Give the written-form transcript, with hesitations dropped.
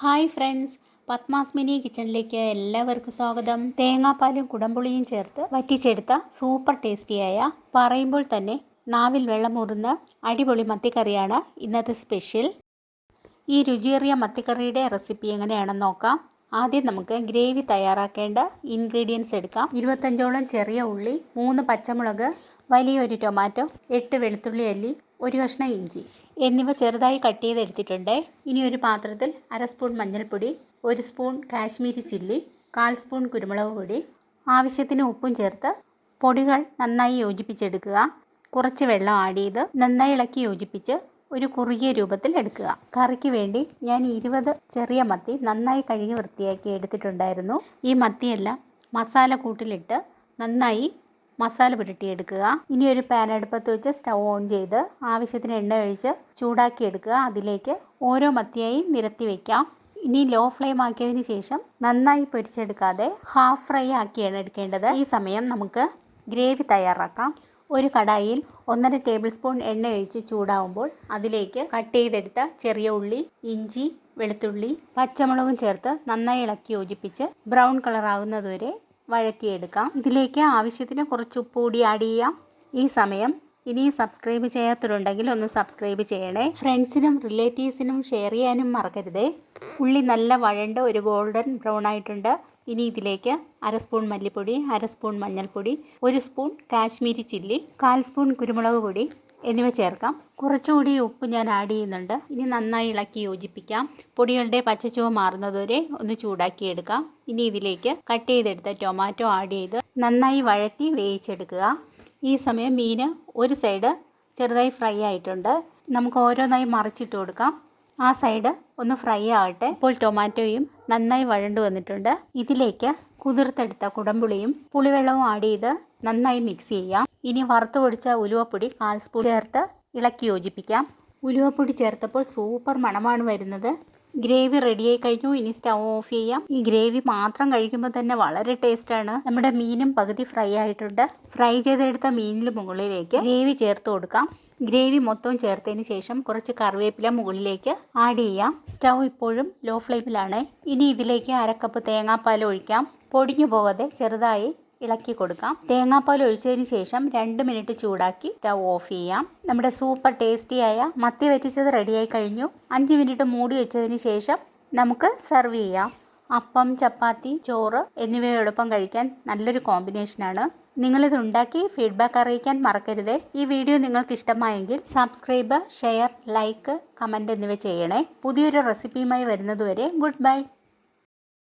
Hi friends, Padmas mini കിച്ചണിലേക്ക് എല്ലാവർക്കും സ്വാഗതം. തേങ്ങാപ്പാലും കുടംപുളിയും ചേർത്ത് വറ്റിച്ചെടുത്ത സൂപ്പർ ടേസ്റ്റിയായ, പറയുമ്പോൾ തന്നെ നാവിൽ വെള്ളമൂറുന്ന അടിപൊളി മത്തിക്കറിയാണ് ഇന്നത്തെ സ്പെഷ്യൽ. ഈ രുചിയേറിയ മത്തിക്കറിയുടെ റെസിപ്പി എങ്ങനെയാണെന്ന് നോക്കാം. ആദ്യം നമുക്ക് ഗ്രേവി തയ്യാറാക്കേണ്ട ഇൻഗ്രീഡിയൻസ് എടുക്കാം. 25ഓളം ചെറിയ ഉള്ളി, 3 പച്ചമുളക്, വലിയൊരു ടൊമാറ്റോ, 8 വെളുത്തുള്ളി അല്ലി, 1 കഷ്ണം ഇഞ്ചി എന്നിവ ചെറുതായി കട്ട് ചെയ്തെടുത്തിട്ടുണ്ട്. ഇനി ഒരു പാത്രത്തിൽ 1/2 സ്പൂൺ മഞ്ഞൾപ്പൊടി, 1 സ്പൂൺ കാശ്മീരി ചില്ലി, 1/4 സ്പൂൺ കുരുമുളക് പൊടി, ആവശ്യത്തിന് ഉപ്പും ചേർത്ത് പൊടികൾ നന്നായി യോജിപ്പിച്ചെടുക്കുക. കുറച്ച് വെള്ളം ആഡ് ചെയ്ത് നന്നായി ഇളക്കി യോജിപ്പിച്ച് ഒരു കുറുകിയ രൂപത്തിൽ എടുക്കുക. കറിക്ക് വേണ്ടി ഞാൻ 20 ചെറിയ മത്തി നന്നായി കഴുകി വൃത്തിയാക്കി എടുത്തിട്ടുണ്ടായിരുന്നു. ഈ മത്തിയെല്ലാം മസാല കൂട്ടിലിട്ട് നന്നായി മസാല പുരട്ടിയെടുക്കുക. ഇനി ഒരു പാൻ അടുപ്പത്ത് വെച്ച് സ്റ്റൗ ഓൺ ചെയ്ത് ആവശ്യത്തിന് എണ്ണ ഒഴിച്ച് ചൂടാക്കി എടുക്കുക. അതിലേക്ക് ഓരോ മത്തിയായി നിരത്തി വയ്ക്കാം. ഇനി ലോ ഫ്ലെയിം ആക്കിയതിന് ശേഷം നന്നായി പൊരിച്ചെടുക്കാതെ ഹാഫ് ഫ്രൈ ആക്കിയാണ് എടുക്കേണ്ടത്. ഈ സമയം നമുക്ക് ഗ്രേവി തയ്യാറാക്കാം. ഒരു കടായിൽ 1.5 ടേബിൾ സ്പൂൺ എണ്ണ ഒഴിച്ച് ചൂടാവുമ്പോൾ അതിലേക്ക് കട്ട് ചെയ്തെടുത്ത ചെറിയ ഉള്ളി, ഇഞ്ചി, വെളുത്തുള്ളി, പച്ചമുളകും ചേർത്ത് നന്നായി ഇളക്കി യോജിപ്പിച്ച് ബ്രൗൺ കളർ ആകുന്നതുവരെ വഴറ്റിയെടുക്കാം. ഇതിലേക്ക് ആവശ്യത്തിന് കുറച്ച് ഉപ്പ് കൂടി ആഡ് ചെയ്യാം. ഈ സമയം ഇനി സബ്സ്ക്രൈബ് ചെയ്യാത്തവരുണ്ടെങ്കിൽ ഒന്ന് സബ്സ്ക്രൈബ് ചെയ്യണേ. ഫ്രണ്ട്സിനും റിലേറ്റീവ്സിനും ഷെയർ ചെയ്യാനും മറക്കരുതേ. ഉള്ളി നല്ല വഴണ്ട് ഒരു ഗോൾഡൻ ബ്രൗൺ ആയിട്ടുണ്ട്. ഇനി ഇതിലേക്ക് 1/2 സ്പൂൺ മല്ലിപ്പൊടി, 1/2 സ്പൂൺ മഞ്ഞൾപ്പൊടി, 1 സ്പൂൺ കാശ്മീരി ചില്ലി, 1/4 സ്പൂൺ കുരുമുളക് പൊടി എന്നിവ ചേർക്കാം. കുറച്ചുകൂടി ഉപ്പ് ഞാൻ ആഡ് ചെയ്യുന്നുണ്ട്. ഇനി നന്നായി ഇളക്കി യോജിപ്പിക്കാം. പൊടികളുടെ പച്ചച്ചുവ മാറുന്നതുവരെ ഒന്ന് ചൂടാക്കിയെടുക്കാം. ഇനി ഇതിലേക്ക് കട്ട് ചെയ്തെടുത്ത ടൊമാറ്റോ ആഡ് ചെയ്ത് നന്നായി വഴറ്റി വേവിച്ചെടുക്കുക. ഈ സമയം മീൻ ഒരു സൈഡ് ചെറുതായി ഫ്രൈ ആയിട്ടുണ്ട്. നമുക്ക് ഓരോന്നായി മറിച്ചിട്ട് കൊടുക്കാം. ആ സൈഡ് ഒന്ന് ഫ്രൈ ആകട്ടെ. ഇപ്പോൾ ടൊമാറ്റോയും നന്നായി വഴണ്ടു വന്നിട്ടുണ്ട്. ഇതിലേക്ക് കുതിർത്തെടുത്ത കുടംപുളിയും പുളിവെള്ളവും ആഡ് ചെയ്ത് നന്നായി മിക്സ് ചെയ്യാം. ഇനി വറുത്ത് പൊടിച്ച ഉലുവപ്പൊടി 1/4 സ്പൂൺ ചേർത്ത് ഇളക്കി യോജിപ്പിക്കാം. ഉലുവപ്പൊടി ചേർത്തപ്പോൾ സൂപ്പർ മണമാണ് വരുന്നത്. ഗ്രേവി റെഡിയായി കഴിഞ്ഞു. ഇനി സ്റ്റൗ ഓഫ് ചെയ്യാം. ഈ ഗ്രേവി മാത്രം കഴിക്കുമ്പോൾ തന്നെ വളരെ ടേസ്റ്റാണ്. നമ്മുടെ മീനും പകുതി ഫ്രൈ ആയിട്ടുണ്ട്. ഫ്രൈ ചെയ്തെടുത്ത മീനിന് മുകളിലേക്ക് ഗ്രേവി ചേർത്ത് കൊടുക്കാം. ഗ്രേവി മൊത്തവും ചേർത്തതിന് ശേഷം കുറച്ച് കറിവേപ്പില മുകളിലേക്ക് ആഡ് ചെയ്യാം. സ്റ്റൗ ഇപ്പോഴും ലോ ഫ്ലെയിമിലാണ്. ഇനി ഇതിലേക്ക് 1/2 കപ്പ് തേങ്ങാപ്പാൽ ഒഴിക്കാം. പൊടിഞ്ഞു പോകാതെ ചെറുതായി ഇളക്കി കൊടുക്കാം. തേങ്ങാപ്പാൽ ഒഴിച്ചതിന് ശേഷം 2 മിനിറ്റ് ചൂടാക്കി സ്റ്റൗ ഓഫ് ചെയ്യാം. നമ്മുടെ സൂപ്പർ ടേസ്റ്റിയായ മത്തി വറ്റിച്ചത് റെഡിയായി കഴിഞ്ഞു. 5 മിനിറ്റ് മൂടി വെച്ചതിന് ശേഷം നമുക്ക് സെർവ് ചെയ്യാം. അപ്പം, ചപ്പാത്തി, ചോറ് എന്നിവയോടൊപ്പം കഴിക്കാൻ നല്ലൊരു കോമ്പിനേഷനാണ്. നിങ്ങളിത് ഉണ്ടാക്കി ഫീഡ്ബാക്ക് അറിയിക്കാൻ മറക്കരുതേ. ഈ വീഡിയോ നിങ്ങൾക്ക് ഇഷ്ടമായെങ്കിൽ സബ്സ്ക്രൈബ്, ഷെയർ, ലൈക്ക്, കമൻറ്റ് എന്നിവ ചെയ്യണേ. പുതിയൊരു റെസിപ്പിയുമായി വരുന്നതുവരെ ഗുഡ് ബൈ.